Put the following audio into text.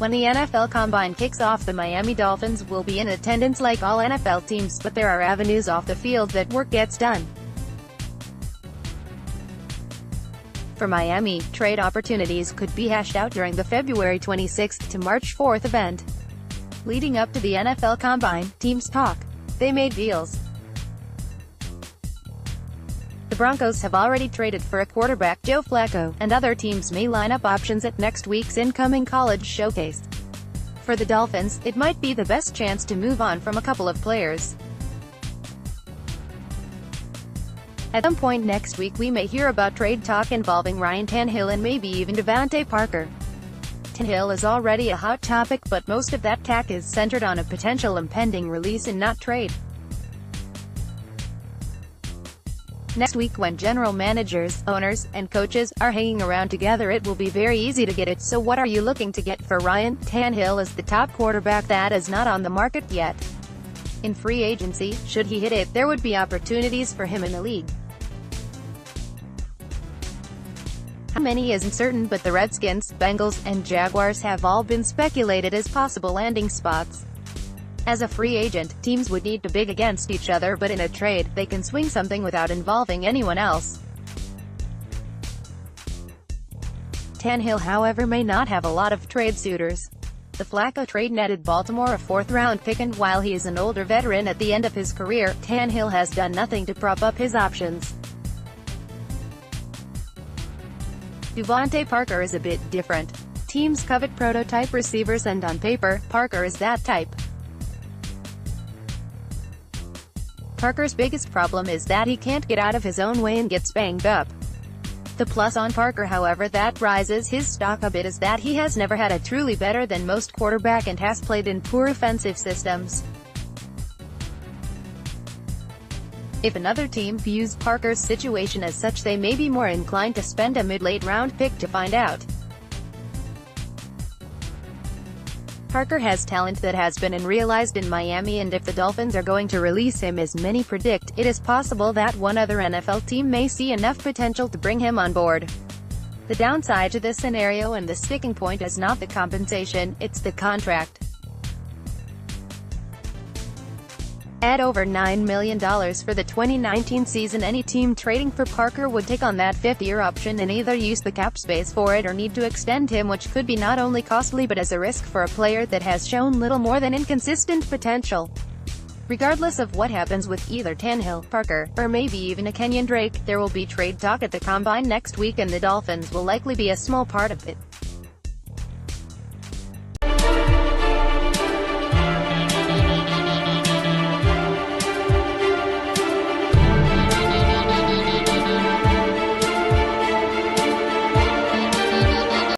When the NFL Combine kicks off, the Miami Dolphins will be in attendance like all NFL teams, but there are avenues off the field that work gets done. For Miami, trade opportunities could be hashed out during the February 26 to March 4 event. Leading up to the NFL Combine, teams talk. They made deals. The Broncos have already traded for a quarterback, Joe Flacco, and other teams may line up options at next week's incoming college showcase. For the Dolphins, it might be the best chance to move on from a couple of players. At some point next week we may hear about trade talk involving Ryan Tannehill and maybe even Devontae Parker. Tannehill is already a hot topic, but most of that talk is centered on a potential impending release and not trade. Next week, when general managers, owners, and coaches are hanging around together, it will be very easy to get it. So what are you looking to get for Ryan Tannehill as the top quarterback that is not on the market yet? In free agency, should he hit it, there would be opportunities for him in the league. How many isn't certain, but the Redskins, Bengals, and Jaguars have all been speculated as possible landing spots. As a free agent, teams would need to bid against each other, but in a trade, they can swing something without involving anyone else. Tannehill, however, may not have a lot of trade suitors. The Flacco trade netted Baltimore a fourth-round pick, and while he is an older veteran at the end of his career, Tannehill has done nothing to prop up his options. Devontae Parker is a bit different. Teams covet prototype receivers, and on paper, Parker is that type. Parker's biggest problem is that he can't get out of his own way and gets banged up. The plus on Parker, however, that rises his stock a bit is that he has never had a truly better than most quarterback and has played in poor offensive systems. If another team views Parker's situation as such, they may be more inclined to spend a mid-late round pick to find out. Parker has talent that has been unrealized in Miami, and if the Dolphins are going to release him as many predict, it is possible that one other NFL team may see enough potential to bring him on board. The downside to this scenario and the sticking point is not the compensation, it's the contract. At over $9 million for the 2019 season, any team trading for Parker would take on that fifth-year option and either use the cap space for it or need to extend him, which could be not only costly but as a risk for a player that has shown little more than inconsistent potential. Regardless of what happens with either Tannehill, Parker, or maybe even a Kenyon Drake, there will be trade talk at the Combine next week, and the Dolphins will likely be a small part of it.